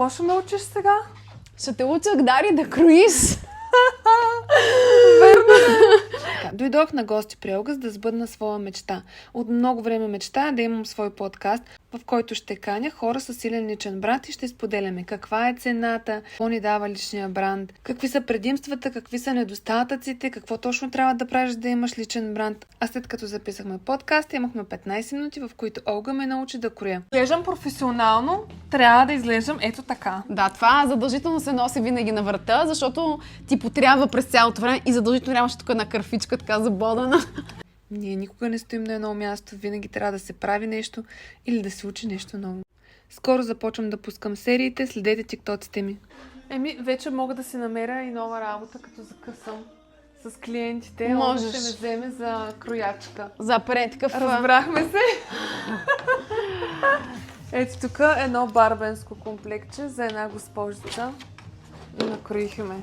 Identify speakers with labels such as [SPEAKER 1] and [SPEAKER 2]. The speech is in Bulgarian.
[SPEAKER 1] Какво ще ме учиш сега?
[SPEAKER 2] Ще те уча, Дари, да кроиш.
[SPEAKER 3] Дойдох на гости при Елга, за да сбъдна своя мечта. От много време мечтая да имам свой подкаст, в който ще каня хора с силен личен бранд и ще споделяме каква е цената, какво ни дава личния бранд, какви са предимствата, какви са недостатъците, какво точно трябва да правиш да имаш личен бранд. А след като записахме подкаст, имахме 15 минути, в които Олга ме научи да кроя.
[SPEAKER 1] Изглеждам професионално, трябва да изглеждам ето така.
[SPEAKER 2] Да, това задължително се носи винаги на врата, защото ти потрябва през цялото време и задължително нямаше тук една кърфичка така забодана.
[SPEAKER 3] Ние никога не стоим на едно място, винаги трябва да се прави нещо или да се учи нещо ново. Скоро започвам да пускам сериите, следете тиктоците ми.
[SPEAKER 1] Вече мога да си намеря и нова работа, като закъсам с клиентите.
[SPEAKER 2] Можеш.
[SPEAKER 1] Олга ще ме вземе за кроячка.
[SPEAKER 2] За предкъв.
[SPEAKER 1] Разбрахме се. Ето тук едно барбенско комплектче за една госпожица. Накроихме.